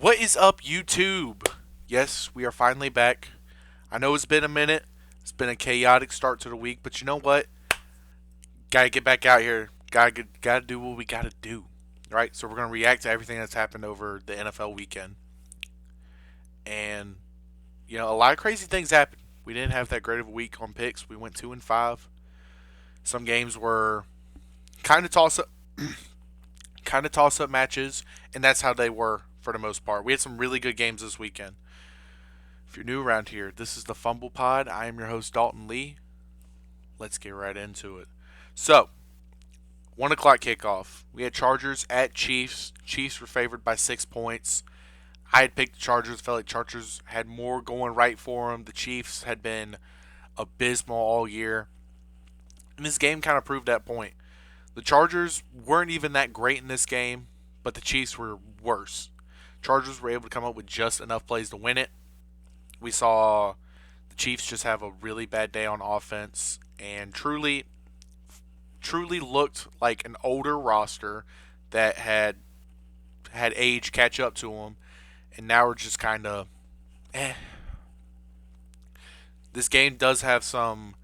What is up, YouTube? Yes, we are finally back. I know it's been a minute. It's been a chaotic start to the week, but you know what? Gotta get back out here. Gotta do what we gotta do. Right? So we're gonna react to everything that's happened over the NFL weekend. And a lot of crazy things happened. We didn't have that great of a week on picks. We went 2-5. Some games were kind of toss up, matches, and that's how they were for the most part. We had some really good games this weekend. If you're new around here, this is the Fumble Pod. I am your host, Dalton Lee. Let's get right into it. So, 1 o'clock kickoff. We had Chargers at Chiefs. Chiefs were favored by 6 points. I had picked the Chargers. Felt like Chargers had more going right for them. The Chiefs had been abysmal all year. And this game kind of proved that point. The Chargers weren't even that great in this game, but the Chiefs were worse. Chargers were able to come up with just enough plays to win it. We saw the Chiefs just have a really bad day on offense and truly looked like an older roster that had age catch up to them, and now we're just kind of eh. This game does have some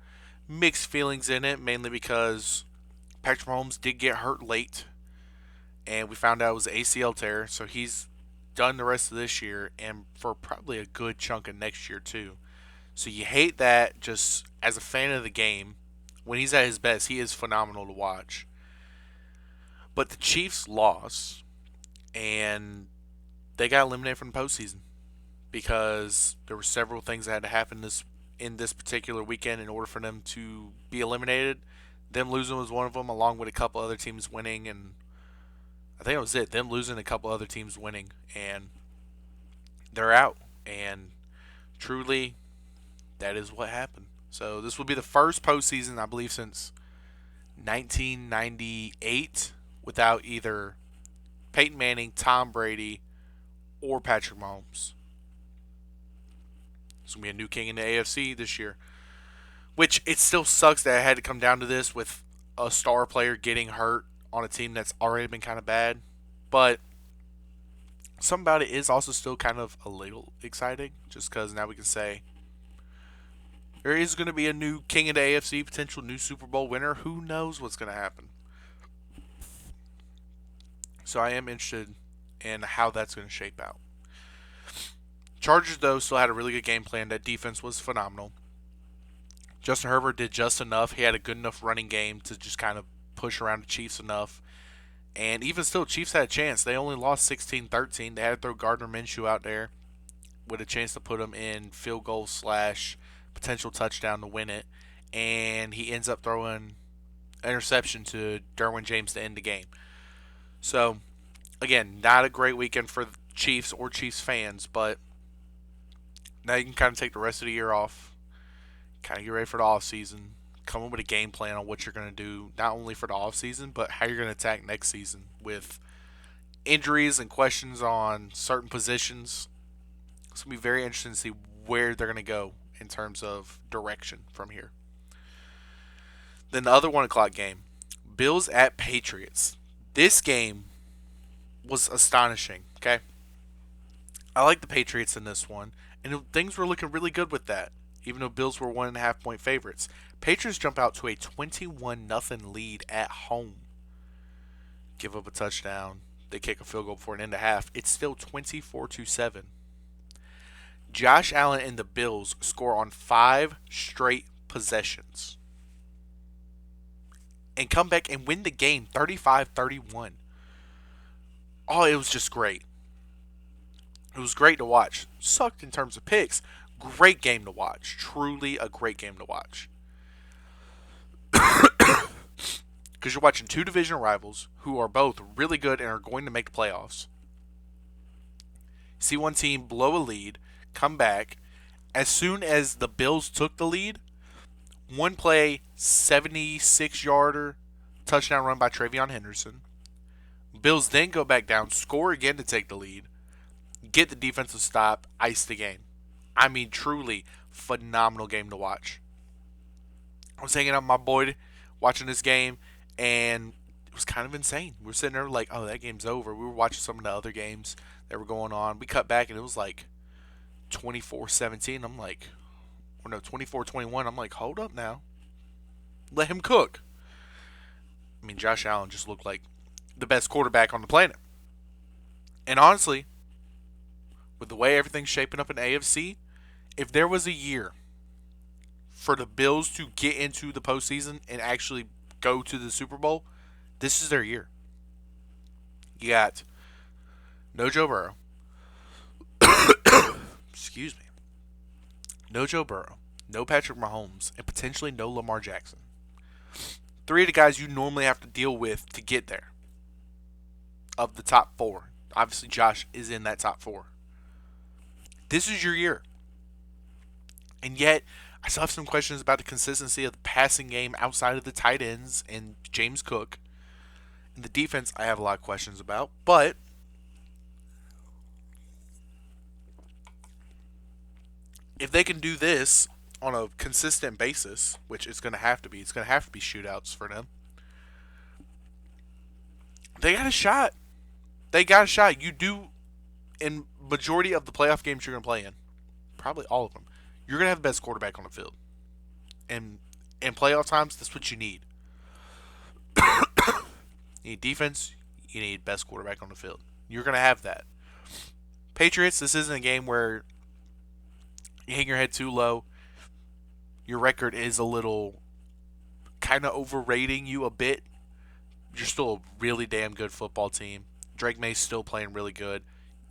mixed feelings in it, mainly because Patrick Mahomes did get hurt late, and we found out it was an ACL tear, so he's done the rest of this year and for probably a good chunk of next year too. So you hate that. Just as a fan of the game, when he's at his best, he is phenomenal to watch. But the Chiefs lost, and they got eliminated from the postseason because there were several things that had to happen in this particular weekend in order for them to be eliminated. Them losing was one of them, along with a couple other teams winning, and I think that was it. Them losing, a couple other teams winning, and they're out. And truly, that is what happened. So this will be the first postseason, I believe, since 1998 without either Peyton Manning, Tom Brady, or Patrick Mahomes. It's going to be a new king in the AFC this year. Which it still sucks that it had to come down to this with a star player getting hurt on a team that's already been kind of bad. But something about it is also still kind of a little exciting, just because now we can say there is going to be a new king of the AFC, potential new Super Bowl winner. Who knows what's going to happen? So I am interested in how that's going to shape out. Chargers, though, still had a really good game plan. That defense was phenomenal. Justin Herbert did just enough. He had a good enough running game to just kind of push around the Chiefs enough. And even still, Chiefs had a chance. They only lost 16-13. They had to throw Gardner Minshew out there with a chance to put him in field goal / potential touchdown to win it. And he ends up throwing interception to Derwin James to end the game. So, again, not a great weekend for the Chiefs or Chiefs fans, but now you can kind of take the rest of the year off, kind of get ready for the offseason, come up with a game plan on what you're going to do, not only for the offseason, but how you're going to attack next season with injuries and questions on certain positions. It's going to be very interesting to see where they're going to go in terms of direction from here. Then the other 1 o'clock game, Bills at Patriots. This game was astonishing, okay? I like the Patriots in this one, and things were looking really good with that, even though Bills were 1.5-point favorites. Patriots jump out to a 21-0 lead at home. Give up a touchdown. They kick a field goal before an end of half. It's still 24-7. Josh Allen and the Bills score on 5 straight possessions and come back and win the game 35-31. Oh, it was just great. It was great to watch. Sucked in terms of picks. Great game to watch. Truly a great game to watch. Because you're watching two division rivals who are both really good and are going to make the playoffs. See one team blow a lead, come back. As soon as the Bills took the lead, one play, 76-yarder touchdown run by Travion Henderson. Bills then go back down, score again to take the lead, get the defensive stop, ice the game. I mean, truly phenomenal game to watch. I was hanging out with my boy watching this game, and it was kind of insane. We were sitting there like, oh, that game's over. We were watching some of the other games that were going on. We cut back and it was like 24-17. I'm like, or no, 24-21. I'm like, hold up now. Let him cook. I mean, Josh Allen just looked like the best quarterback on the planet. And honestly, with the way everything's shaping up in AFC, if there was a year for the Bills to get into the postseason and actually go to the Super Bowl, this is their year. You got no Joe Burrow. Excuse me. No Joe Burrow. No Patrick Mahomes. And potentially no Lamar Jackson. Three of the guys you normally have to deal with to get there. Of the top four. Obviously, Josh is in that top four. This is your year. And yet, I still have some questions about the consistency of the passing game outside of the tight ends and James Cook. And the defense, I have a lot of questions about. But if they can do this on a consistent basis, which it's going to have to be, it's going to have to be shootouts for them. They got a shot. They got a shot. You do, in majority of the playoff games you're going to play in, probably all of them, you're going to have the best quarterback on the field. And in playoff times, that's what you need. You need defense. You need best quarterback on the field. You're going to have that. Patriots, this isn't a game where you hang your head too low. Your record is a little kind of overrating you a bit. You're still a really damn good football team. Drake May's still playing really good.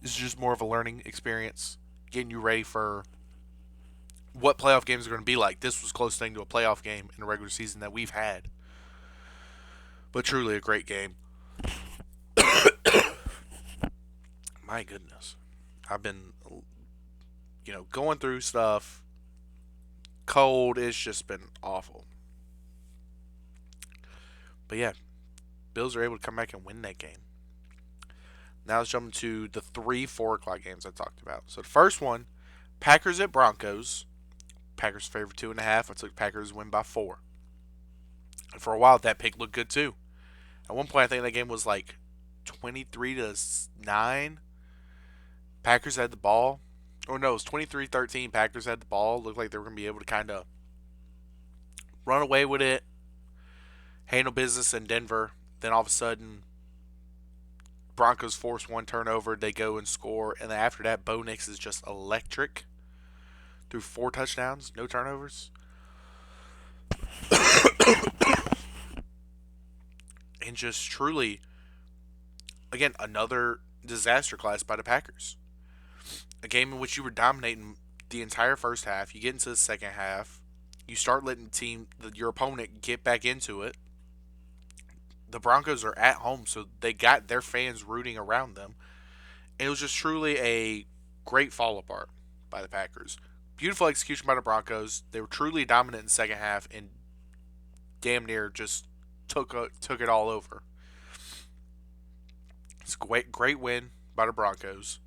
This is just more of a learning experience, getting you ready for what playoff games are going to be like. This was close thing to a playoff game in a regular season that we've had. But truly a great game. My goodness. I've been, going through stuff. Cold. It's just been awful. But yeah, Bills are able to come back and win that game. Now let's jump into the 4 o'clock games I talked about. So the first one, Packers at Broncos. Packers favored 2.5. I took Packers win by 4. And for a while, that pick looked good too. At one point, I think that game was like 23-9. Packers had the ball. Or no, it was 23-13. Packers had the ball. Looked like they were going to be able to kind of run away with it, handle business in Denver. Then all of a sudden, Broncos force one turnover. They go and score. And then after that, Bo Nix is just electric. Threw 4 touchdowns, no turnovers. And just truly, again, another disaster class by the Packers. A game in which you were dominating the entire first half. You get into the second half. You start letting your opponent get back into it. The Broncos are at home, so they got their fans rooting around them. And it was just truly a great fall apart by the Packers. Beautiful execution by the Broncos. They were truly dominant in the second half and damn near just took it all over. It's a great win by the Broncos.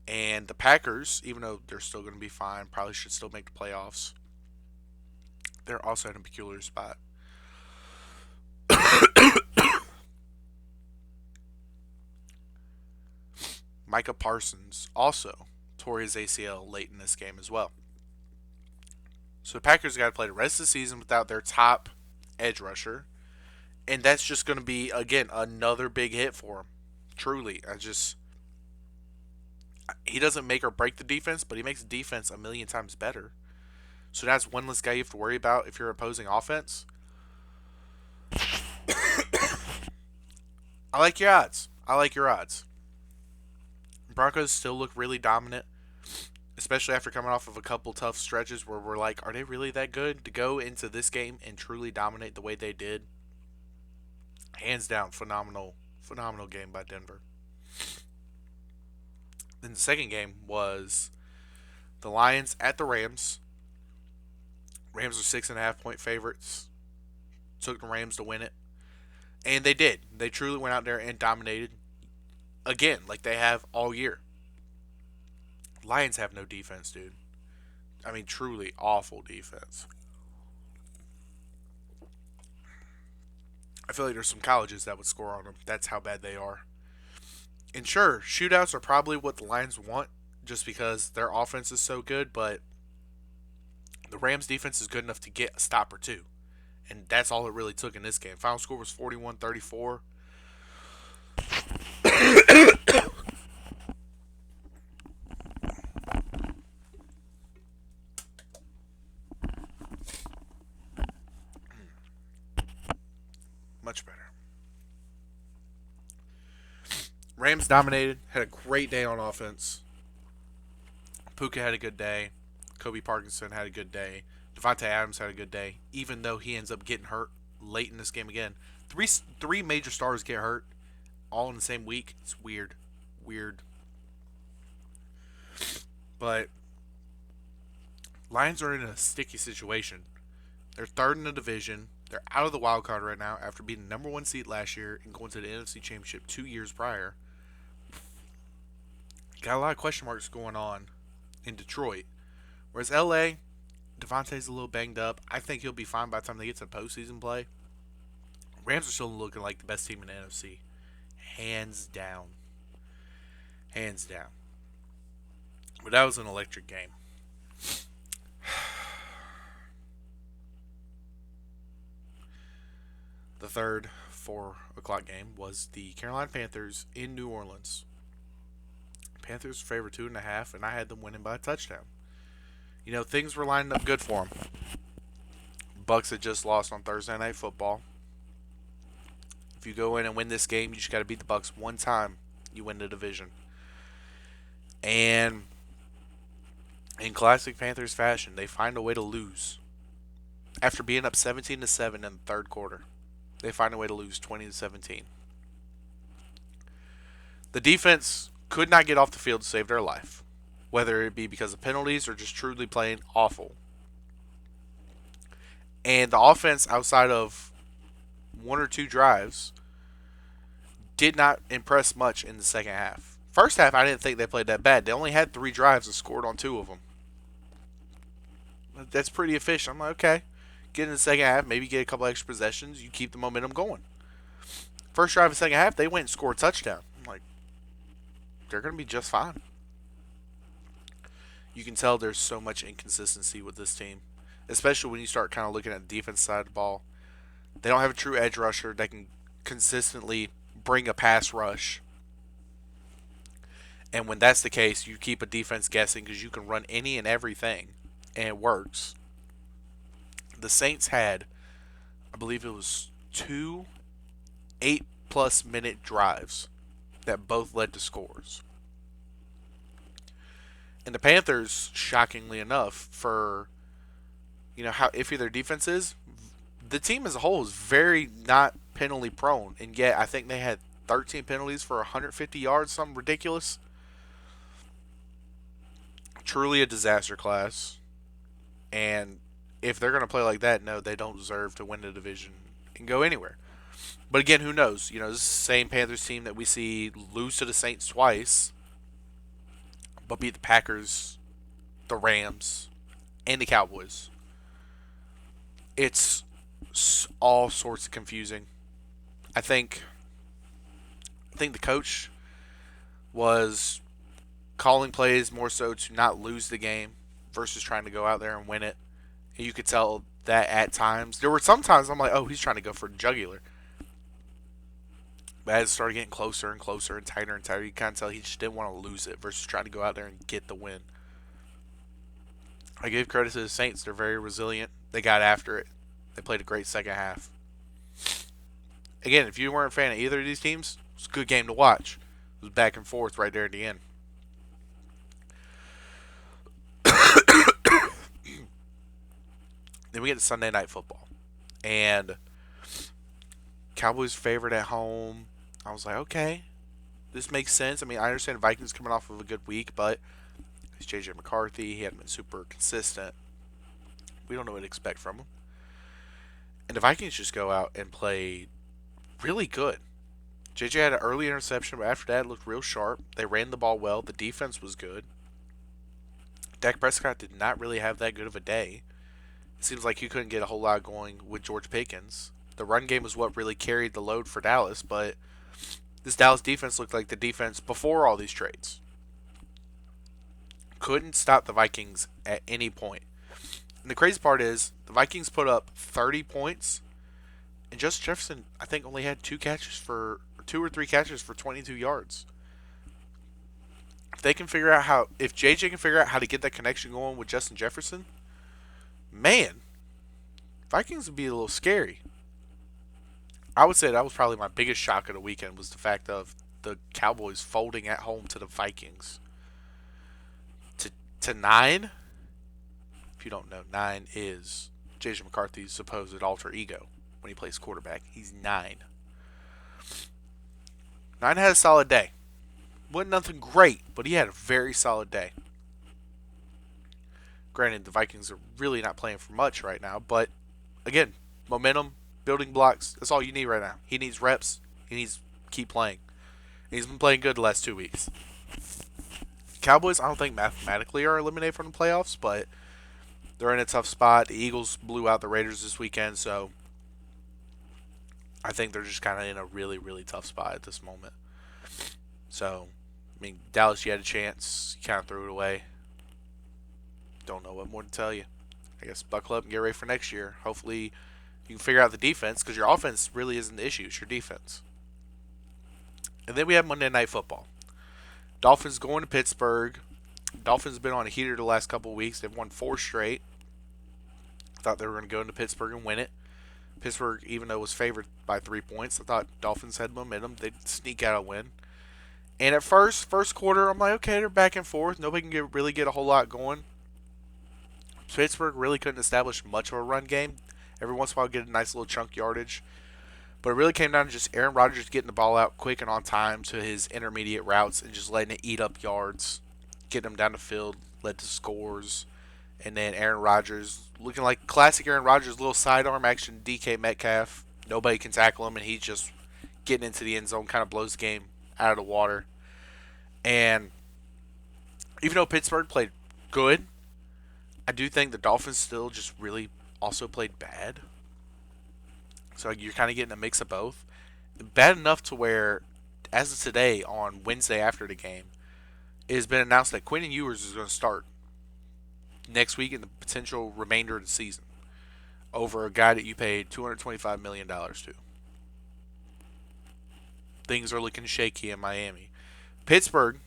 And the Packers, even though they're still going to be fine, probably should still make the playoffs. They're also in a peculiar spot. Micah Parsons also tore his ACL late in this game as well. So the Packers got to play the rest of the season without their top edge rusher. And that's just going to be, again, another big hit for him. Truly. He doesn't make or break the defense, but he makes the defense a million times better. So that's one less guy you have to worry about if you're opposing offense. I like your odds. Broncos still look really dominant, especially after coming off of a couple tough stretches where we're like, are they really that good to go into this game and truly dominate the way they did? Hands down, phenomenal game by Denver. Then the second game was the Lions at the Rams. Rams are 6.5-point favorites. Took the Rams to win it. And they did. They truly went out there and dominated. Again, like they have all year. Lions have no defense, dude. I mean, truly awful defense. I feel like there's some colleges that would score on them. That's how bad they are. And sure, shootouts are probably what the Lions want just because their offense is so good, but the Rams defense is good enough to get a stop or two. And that's all it really took in this game. Final score was 41-34. Much better. Rams dominated, had a great day on offense. Puka had a good day. Kobe Parkinson had a good day. Devontae Adams had a good day, even though he ends up getting hurt late in this game again. Three major stars get hurt all in the same week. It's weird. Weird. But Lions are in a sticky situation. They're third in the division. They're out of the wild card right now after being the number one seed last year and going to the NFC Championship 2 years prior. Got a lot of question marks going on in Detroit. Whereas LA, Devontae's a little banged up. I think he'll be fine by the time they get to postseason play. Rams are still looking like the best team in the NFC. Hands down. Hands down. But that was an electric game. The third 4 o'clock game was the Carolina Panthers in New Orleans. Panthers favored 2.5, and I had them winning by a touchdown. You know, things were lining up good for them. Bucks had just lost on Thursday Night Football. If you go in and win this game, you just got to beat the Bucks one time. You win the division. And in classic Panthers fashion, they find a way to lose. After being up 17-7 in the third quarter, they find a way to lose 20-17. The defense could not get off the field to save their life, whether it be because of penalties or just truly playing awful. And the offense, outside of 1 or 2 drives, did not impress much in the second half. First half, I didn't think they played that bad. They only had 3 drives and scored on 2 of them. That's pretty efficient. I'm like, okay, get in the second half, maybe get a couple extra possessions, you keep the momentum going. First drive of the second half, they went and scored a touchdown. I'm like, they're going to be just fine. You can tell there's so much inconsistency with this team, especially when you start kind of looking at the defense side of the ball. They don't have a true edge rusher that can consistently bring a pass rush. And when that's the case, you keep a defense guessing because you can run any and everything, and it works. The Saints had, I believe it was 2 8+ minute drives that both led to scores. And the Panthers, shockingly enough, for how iffy their defense is, the team as a whole is very not penalty prone, and yet I think they had 13 penalties for 150 yards, something ridiculous. Truly a disaster class. And if they're going to play like that, no, they don't deserve to win the division and go anywhere. But again, who knows? This is the same Panthers team that we see lose to the Saints twice, but beat the Packers, the Rams, and the Cowboys. It's all sorts of confusing. I think the coach was calling plays more so to not lose the game versus trying to go out there and win it. And you could tell that at times. There were some times I'm like, oh, he's trying to go for the jugular. But as it started getting closer and closer and tighter, you kind of tell he just didn't want to lose it versus trying to go out there and get the win. I give credit to the Saints. They're very resilient. They got after it. They played a great second half. Again, if you weren't a fan of either of these teams, it's a good game to watch. It was back and forth right there at the end. Then we get to Sunday Night Football. And Cowboys favored at home. I was like, okay, this makes sense. I mean, I understand Vikings coming off of a good week, but it's J.J. McCarthy. He hadn't been super consistent. We don't know what to expect from him. And the Vikings just go out and play really good. J.J. had an early interception, but after that, it looked real sharp. They ran the ball well. The defense was good. Dak Prescott did not really have that good of a day. It seems like he couldn't get a whole lot going with George Pickens. The run game was what really carried the load for Dallas, but this Dallas defense looked like the defense before all these trades. Couldn't stop the Vikings at any point. And the crazy part is, the Vikings put up 30 points, and Justin Jefferson, I think, only had two or three catches for 22 yards. If JJ can figure out how to get that connection going with Justin Jefferson, man, Vikings would be a little scary. I would say that was probably my biggest shock of the weekend was the fact of the Cowboys folding at home to the Vikings. To 9, if you don't know, 9 is JJ McCarthy's supposed alter ego when he plays quarterback. He's 9. 9 had a solid day. Wasn't nothing great, but he had a very solid day. Granted, the Vikings are really not playing for much right now, but again, momentum, building blocks, that's all you need right now. He needs reps. He needs to keep playing. And he's been playing good the last 2 weeks. Cowboys, I don't think mathematically are eliminated from the playoffs, but they're in a tough spot. The Eagles blew out the Raiders this weekend, so I think they're just kind of in a really, really tough spot at this moment. So, I mean, Dallas, you had a chance. You kind of threw it away. Don't know what more to tell you. I guess buckle up and get ready for next year. Hopefully, you can figure out the defense, because your offense really isn't the issue. It's your defense. And then we have Monday Night Football. Dolphins going to Pittsburgh. Dolphins have been on a heater the last couple of weeks. They've won 4 straight. Thought they were going to go into Pittsburgh and win it. Pittsburgh, even though it was favored by 3 points, I thought Dolphins had momentum. They'd sneak out a win. And at first quarter, I'm like, okay, they're back and forth. Nobody can really get a whole lot going. Pittsburgh really couldn't establish much of a run game. Every once in a while, get a nice little chunk yardage. But it really came down to just Aaron Rodgers getting the ball out quick and on time to his intermediate routes and just letting it eat up yards, getting him down the field, led to scores. And then Aaron Rodgers, looking like classic Aaron Rodgers, little sidearm action, DK Metcalf. Nobody can tackle him, and he's just getting into the end zone, kind of blows the game out of the water. And even though Pittsburgh played good, I do think the Dolphins still just really also played bad. So you're kind of getting a mix of both. Bad enough to where, as of today, on Wednesday after the game, it has been announced that Quentin Ewers is going to start next week in the potential remainder of the season over a guy that you paid $225 million to. Things are looking shaky in Miami. Pittsburgh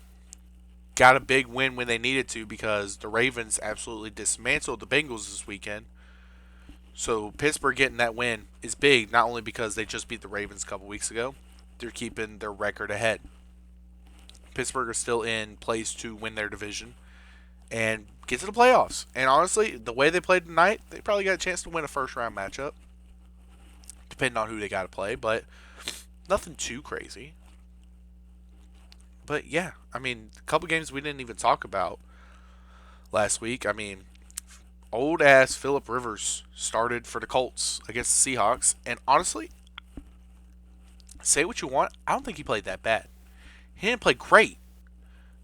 got a big win when they needed to because the Ravens absolutely dismantled the Bengals this weekend. So Pittsburgh getting that win is big, not only because they just beat the Ravens a couple weeks ago, they're keeping their record ahead. Pittsburgh are still in place to win their division and get to the playoffs. And honestly, the way they played tonight, they probably got a chance to win a first-round matchup, depending on who they got to play, but nothing too crazy. But yeah, I mean, a couple games we didn't even talk about last week. I mean, old-ass Phillip Rivers started for the Colts against the Seahawks. And honestly, say what you want, I don't think he played that bad. He didn't play great,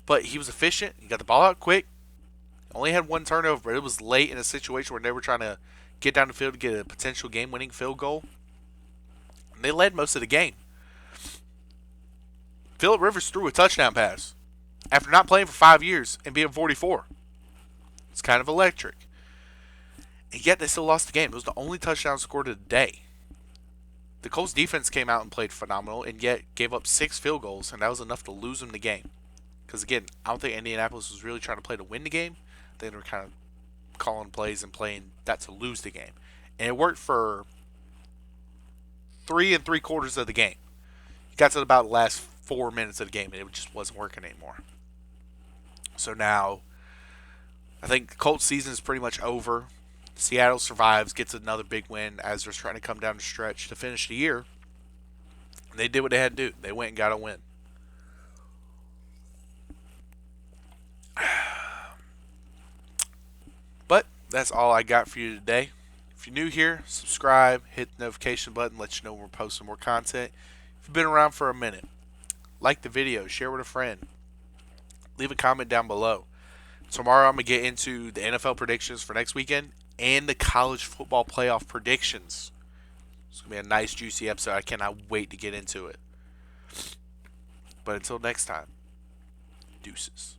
but he was efficient. He got the ball out quick. Only had one turnover, but it was late in a situation where they were trying to get down the field to get a potential game-winning field goal. And they led most of the game. Phillip Rivers threw a touchdown pass after not playing for 5 years and being 44. It's kind of electric. And yet they still lost the game. It was the only touchdown scored of the day. The Colts defense came out and played phenomenal and yet gave up 6 field goals, and that was enough to lose them the game. Because again, I don't think Indianapolis was really trying to play to win the game. They were kind of calling plays and playing that to lose the game. And it worked for 3 3/4 of the game. It got to about the last 4 minutes of the game, and it just wasn't working anymore. So now, I think the Colts season is pretty much over. Seattle survives, gets another big win as they're trying to come down the stretch to finish the year. And they did what they had to do. They went and got a win. But that's all I got for you today. If you're new here, subscribe, hit the notification button, let you know when we're posting more content. If you've been around for a minute, like the video, share with a friend, leave a comment down below. Tomorrow I'm going to get into the NFL predictions for next weekend and the college football playoff predictions. It's going to be a nice, juicy episode. I cannot wait to get into it. But until next time, deuces.